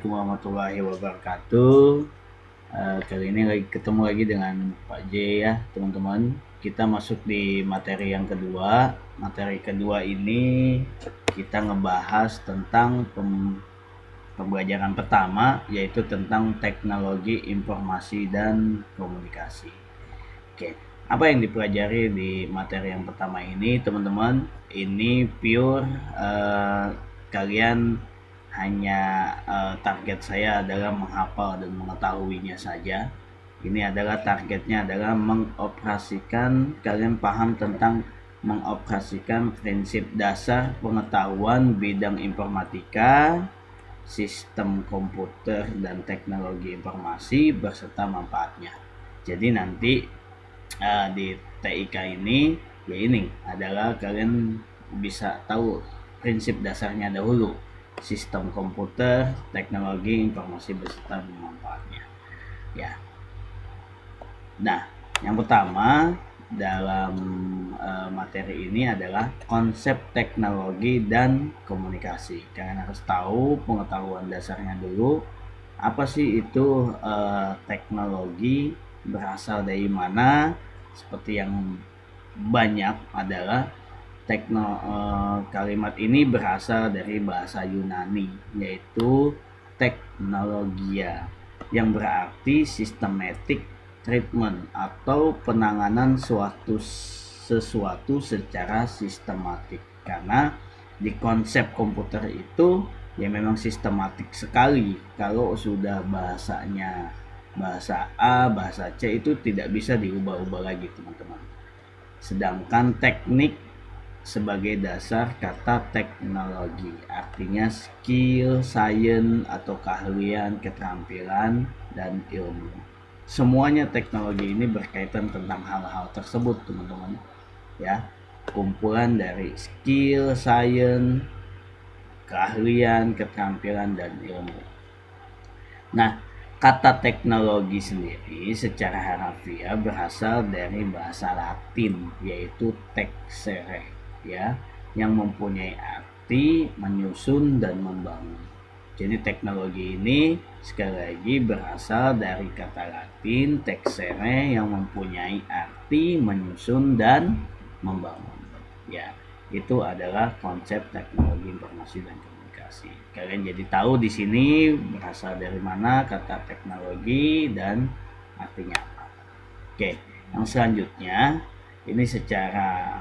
Warahmatullahi wabarakatuh. Kali ini ketemu lagi dengan Pak J ya teman-teman. Kita masuk di materi yang kedua. Materi kedua ini kita ngebahas tentang pembelajaran pertama, yaitu tentang teknologi informasi dan komunikasi. Oke, apa yang dipelajari di materi yang pertama ini teman-teman? Ini pure kalian hanya target saya adalah menghafal dan mengetahuinya saja. Ini adalah targetnya adalah mengoperasikan, kalian paham tentang mengoperasikan prinsip dasar pengetahuan bidang informatika, sistem komputer dan teknologi informasi beserta manfaatnya. Jadi nanti di TIK ini ya ini adalah kalian bisa tahu prinsip dasarnya dahulu, sistem komputer, teknologi informasi beserta manfaatnya ya. Nah, yang pertama dalam materi ini adalah konsep teknologi dan komunikasi. Kalian harus tahu pengetahuan dasarnya dulu, apa sih itu teknologi, berasal dari mana. Seperti yang banyak adalah kalimat ini berasal dari bahasa Yunani, yaitu teknologia, yang berarti systematic treatment atau penanganan sesuatu secara sistematik. Karena di konsep komputer itu ya memang sistematik sekali. Kalau sudah bahasanya bahasa A, bahasa C itu tidak bisa diubah-ubah lagi teman-teman. Sedangkan teknik sebagai dasar kata teknologi, artinya skill, science atau keahlian, keterampilan dan ilmu. Semuanya teknologi ini berkaitan tentang hal-hal tersebut teman-teman ya, kumpulan dari skill, science, keahlian, keterampilan dan ilmu. Nah, kata teknologi sendiri secara harfiah berasal dari bahasa Latin, yaitu texere ya, yang mempunyai arti menyusun dan membangun. Jadi teknologi ini sekali lagi berasal dari kata Latin texere yang mempunyai arti menyusun dan membangun. Ya, itu adalah konsep teknologi informasi dan komunikasi. Kalian jadi tahu di sini berasal dari mana kata teknologi dan artinya apa. Oke, yang selanjutnya ini secara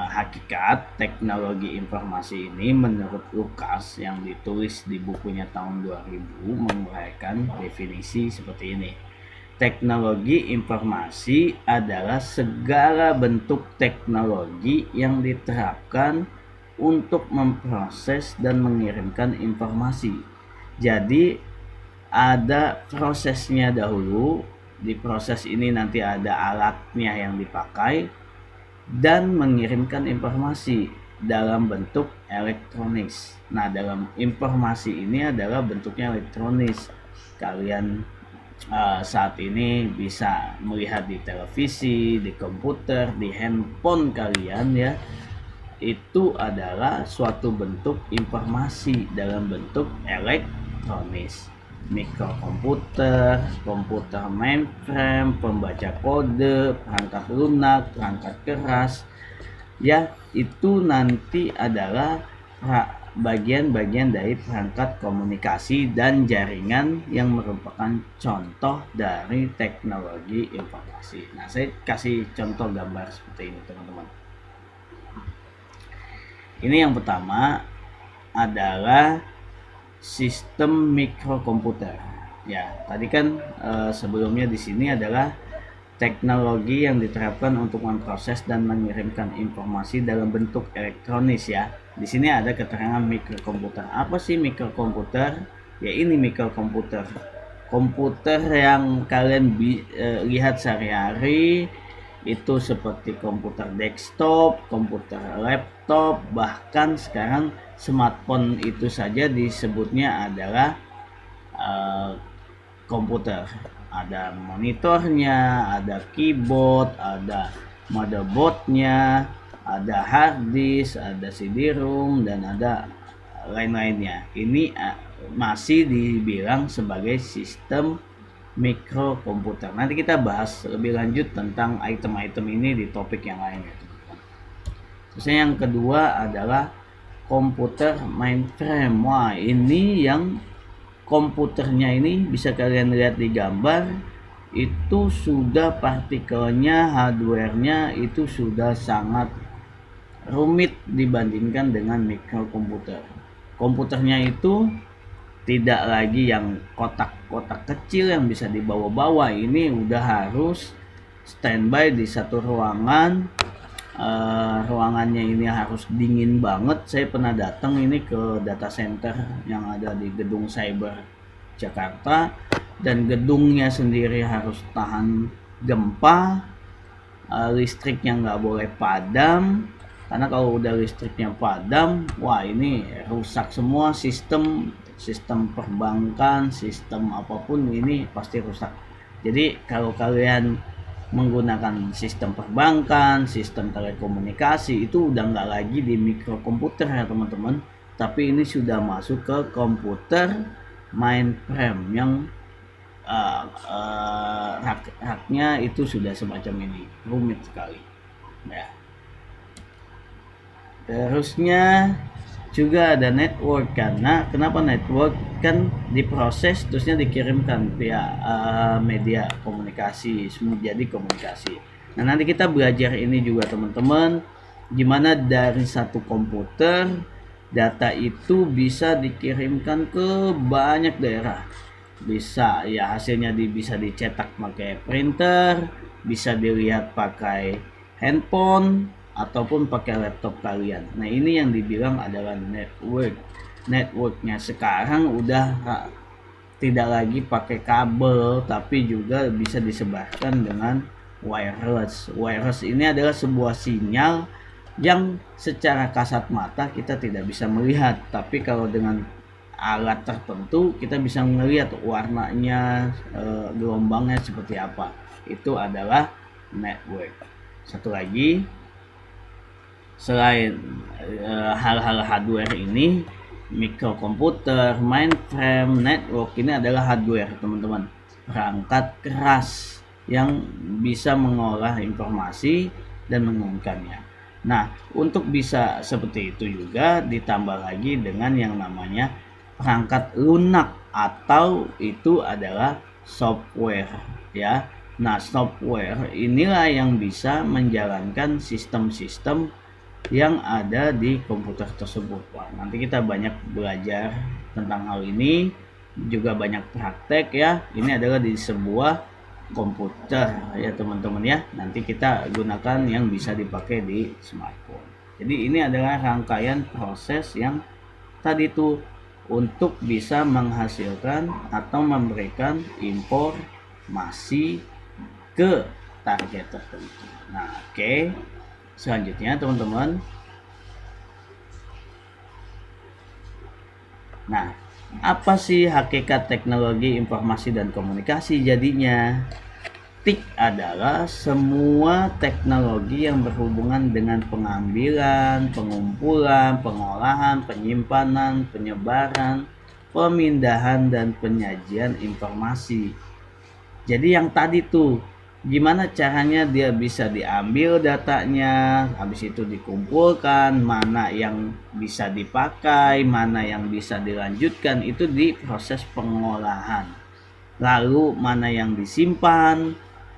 hakikat teknologi informasi ini menurut Lukas yang ditulis di bukunya tahun 2000 menguraikan definisi seperti ini. Teknologi informasi adalah segala bentuk teknologi yang diterapkan untuk memproses dan mengirimkan informasi. Jadi ada prosesnya dahulu. Di proses ini nanti ada alatnya yang dipakai dan mengirimkan informasi dalam bentuk elektronis. Nah, dalam informasi ini adalah bentuknya elektronis. Kalian saat ini bisa melihat di televisi, di komputer, di handphone kalian ya. Itu adalah suatu bentuk informasi dalam bentuk elektronis. Mikrokomputer, komputer mainframe, pembaca kode, perangkat lunak, perangkat keras ya, itu nanti adalah bagian-bagian dari perangkat komunikasi dan jaringan yang merupakan contoh dari teknologi informasi. Nah, saya kasih contoh gambar seperti ini teman-teman. Ini yang pertama adalah sistem mikrokomputer. Ya, tadi kan sebelumnya di sini adalah teknologi yang diterapkan untuk memproses dan mengirimkan informasi dalam bentuk elektronis ya. Di sini ada keterangan mikrokomputer. Apa sih mikrokomputer? Ya ini mikrokomputer. Komputer yang kalian lihat sehari-hari itu seperti komputer desktop, komputer laptop, bahkan sekarang smartphone itu saja disebutnya adalah komputer. Ada monitornya, ada keyboard, ada motherboardnya, ada hard disk, ada CD-ROM dan ada lain-lainnya. Ini masih dibilang sebagai sistem mikrokomputer. Nanti kita bahas lebih lanjut tentang item-item ini di topik yang lainnya. Terus yang kedua adalah komputer mainframe. Wah, ini yang komputernya ini bisa kalian lihat di gambar, itu sudah partikelnya, hardware-nya itu sudah sangat rumit dibandingkan dengan mikrokomputer. Komputernya itu tidak lagi yang kotak-kotak kecil yang bisa dibawa-bawa. Ini udah harus standby di satu ruangan. Ruangannya ini harus dingin banget. Saya pernah datang ini ke data center yang ada di gedung Cyber Jakarta, dan gedungnya sendiri harus tahan gempa. Listriknya nggak boleh padam, karena kalau udah listriknya padam, wah ini rusak semua sistem perbankan, sistem apapun ini pasti rusak. Jadi kalau kalian menggunakan sistem perbankan, sistem telekomunikasi, itu udah nggak lagi di mikrokomputer ya teman-teman, tapi ini sudah masuk ke komputer mainframe yang haknya itu sudah semacam ini, rumit sekali ya. Terusnya juga ada network, karena kenapa network, kan diproses terusnya dikirimkan via media komunikasi, semua jadi komunikasi. Nah nanti kita belajar ini juga teman-teman, gimana dari satu komputer data itu bisa dikirimkan ke banyak daerah. Bisa ya, hasilnya bisa dicetak pakai printer, bisa dilihat pakai handphone ataupun pakai laptop kalian. Nah ini yang dibilang adalah network. Networknya sekarang udah tidak lagi pakai kabel, tapi juga bisa disebarkan dengan wireless. Wireless ini adalah sebuah sinyal yang secara kasat mata kita tidak bisa melihat, tapi kalau dengan alat tertentu kita bisa melihat warnanya, gelombangnya seperti apa. Itu adalah network. Satu lagi, selain hal-hal hardware ini, mikrokomputer, mainframe, network ini adalah hardware teman-teman, perangkat keras yang bisa mengolah informasi dan mengirimkannya. Nah untuk bisa seperti itu juga ditambah lagi dengan yang namanya perangkat lunak, atau itu adalah software ya. Nah software inilah yang bisa menjalankan sistem-sistem yang ada di komputer tersebut. Wah, nanti kita banyak belajar tentang hal ini, juga banyak praktek ya. Ini adalah di sebuah komputer ya teman-teman ya. Nanti kita gunakan yang bisa dipakai di smartphone. Jadi ini adalah rangkaian proses yang tadi tuh untuk bisa menghasilkan atau memberikan informasi ke target tertentu. Nah, oke. Selanjutnya teman-teman. Nah, apa sih hakikat teknologi informasi dan komunikasi jadinya? TIK adalah semua teknologi yang berhubungan dengan pengambilan, pengumpulan, pengolahan, penyimpanan, penyebaran, pemindahan, dan penyajian informasi. Jadi yang tadi tuh, gimana caranya dia bisa diambil datanya, habis itu dikumpulkan, mana yang bisa dipakai, mana yang bisa dilanjutkan, itu di proses pengolahan. Lalu mana yang disimpan,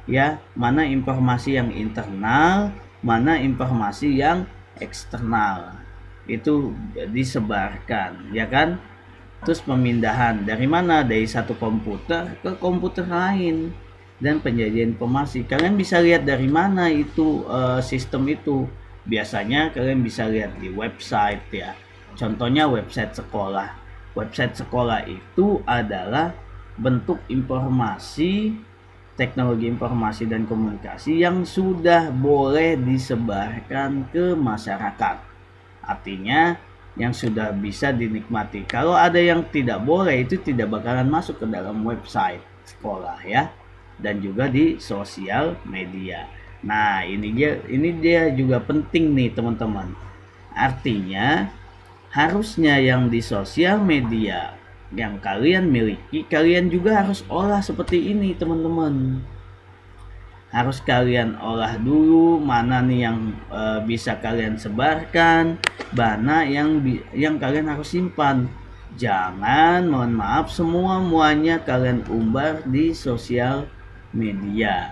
ya, mana informasi yang internal, mana informasi yang eksternal, itu disebarkan ya kan. Terus pemindahan dari mana, dari satu komputer ke komputer lain, dan penyajian informasi kalian bisa lihat dari mana itu sistem itu. Biasanya kalian bisa lihat di website ya, contohnya website sekolah. Website sekolah itu adalah bentuk informasi teknologi informasi dan komunikasi yang sudah boleh disebarkan ke masyarakat. Artinya yang sudah bisa dinikmati. Kalau ada yang tidak boleh, itu tidak bakalan masuk ke dalam website sekolah ya. Dan juga di sosial media. Nah, ini dia juga penting nih teman-teman. Artinya harusnya yang di sosial media yang kalian miliki, kalian juga harus olah seperti ini teman-teman. Harus kalian olah dulu mana nih yang bisa kalian sebarkan, mana yang kalian harus simpan. Jangan, mohon maaf, semuanya kalian umbar di sosial media.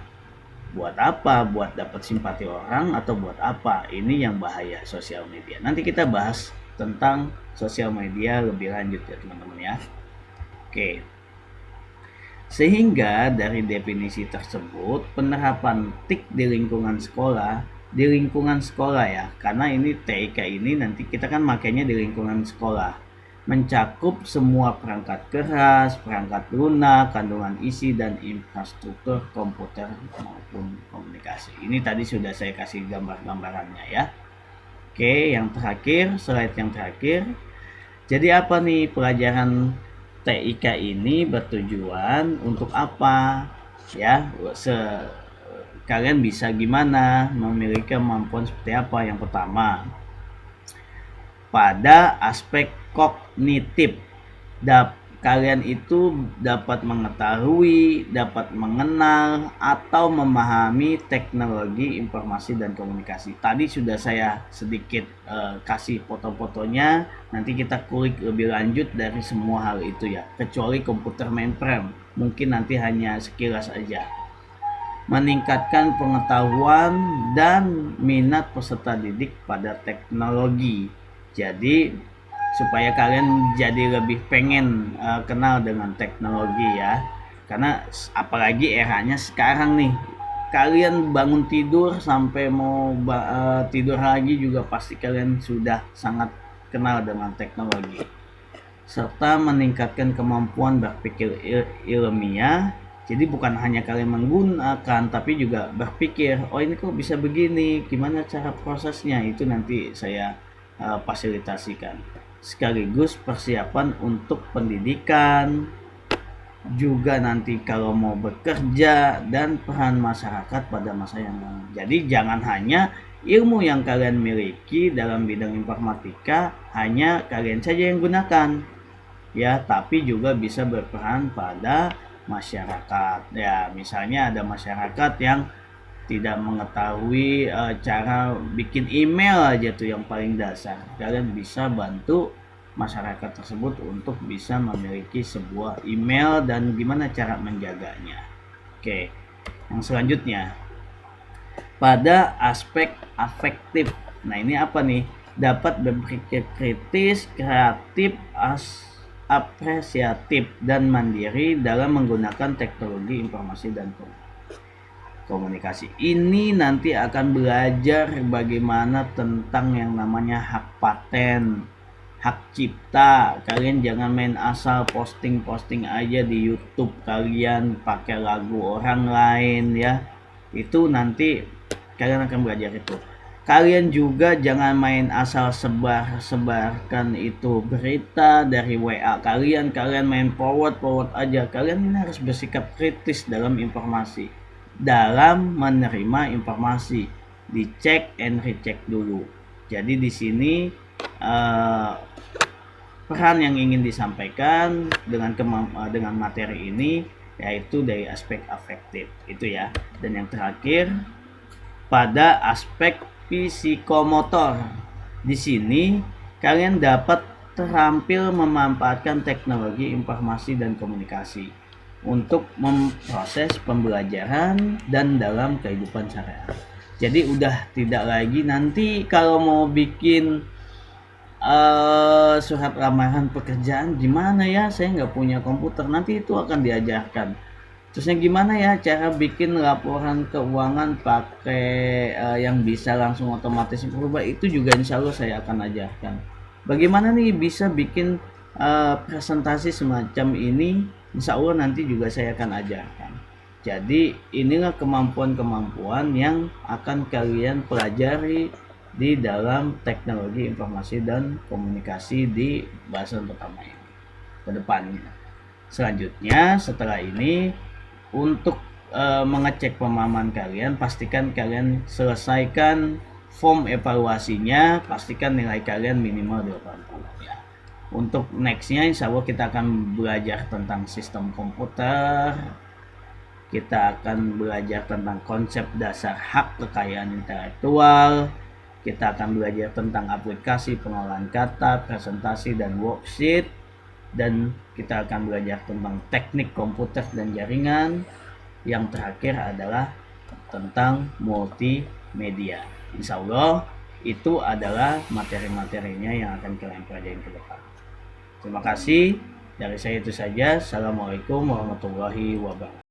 Buat apa? Buat dapat simpati orang atau buat apa? Ini yang bahaya sosial media. Nanti kita bahas tentang sosial media lebih lanjut ya teman-teman ya. Oke. Sehingga dari definisi tersebut, penerapan TIK di lingkungan sekolah ya, karena ini TIK ini nanti kita kan makainya di lingkungan sekolah, mencakup semua perangkat keras, perangkat lunak, kandungan isi, dan infrastruktur komputer maupun komunikasi. Ini tadi sudah saya kasih gambar-gambarannya ya. Oke, yang terakhir, slide yang terakhir. Jadi apa nih pelajaran TIK ini bertujuan untuk apa ya, kalian bisa gimana memiliki kemampuan seperti apa. Yang pertama, pada aspek kognitif, kalian itu dapat mengetahui, dapat mengenal atau memahami teknologi informasi dan komunikasi. Tadi sudah saya sedikit kasih foto-fotonya, nanti kita kulik lebih lanjut dari semua hal itu ya, kecuali komputer mainframe, mungkin nanti hanya sekilas aja. Meningkatkan pengetahuan dan minat peserta didik pada teknologi. Jadi supaya kalian jadi lebih pengen kenal dengan teknologi ya, karena apalagi eranya sekarang nih, kalian bangun tidur sampai mau tidur lagi juga pasti kalian sudah sangat kenal dengan teknologi. Serta meningkatkan kemampuan berpikir ilmiah, jadi bukan hanya kalian menggunakan tapi juga berpikir, oh ini kok bisa begini, gimana cara prosesnya, itu nanti saya fasilitasikan. Sekaligus persiapan untuk pendidikan, juga nanti kalau mau bekerja, dan peran masyarakat pada masa yang lalu. Jadi jangan hanya ilmu yang kalian miliki dalam bidang informatika hanya kalian saja yang gunakan ya, tapi juga bisa berperan pada masyarakat ya. Misalnya ada masyarakat yang tidak mengetahui cara bikin email aja tuh yang paling dasar, kalian bisa bantu masyarakat tersebut untuk bisa memiliki sebuah email dan gimana cara menjaganya. Oke, yang selanjutnya pada aspek afektif. Nah ini apa nih? Dapat berpikir kritis, kreatif, apresiatif, dan mandiri dalam menggunakan teknologi informasi dan komunikasi. Ini nanti akan belajar bagaimana tentang yang namanya hak paten, hak cipta. Kalian jangan main asal posting aja di YouTube kalian pakai lagu orang lain ya. Itu nanti kalian akan belajar itu. Kalian juga jangan main asal sebarkan itu berita dari WA kalian main forward aja. Kalian ini harus bersikap kritis dalam informasi, dalam menerima informasi, dicek and recheck dulu. Jadi di sini peran yang ingin disampaikan dengan materi ini yaitu dari aspek afektif itu ya. Dan yang terakhir pada aspek psikomotor. Di sini kalian dapat terampil memanfaatkan teknologi informasi dan komunikasi untuk memproses pembelajaran dan dalam kehidupan sehari-hari. Jadi udah tidak lagi nanti kalau mau bikin surat lamaran pekerjaan gimana ya, saya nggak punya komputer, nanti itu akan diajarkan. Terusnya gimana ya cara bikin laporan keuangan pakai yang bisa langsung otomatis berubah, itu juga insya Allah saya akan ajarkan. Bagaimana nih bisa bikin presentasi semacam ini, insya Allah nanti juga saya akan ajarkan. Jadi inilah kemampuan-kemampuan yang akan kalian pelajari di dalam teknologi informasi dan komunikasi di bahasan pertama ini ke depannya. Selanjutnya setelah ini, untuk mengecek pemahaman kalian, pastikan kalian selesaikan form evaluasinya pastikan nilai kalian minimal 80 ya. Untuk nextnya insya Allah kita akan belajar tentang sistem komputer, kita akan belajar tentang konsep dasar hak kekayaan intelektual, kita akan belajar tentang aplikasi pengolahan kata, presentasi dan worksheet, dan kita akan belajar tentang teknik komputer dan jaringan. Yang terakhir adalah tentang multimedia. Insya Allah itu adalah materi-materinya yang akan kalian pelajari ke depan. Terima kasih. Dari saya itu saja. Assalamualaikum warahmatullahi wabarakatuh.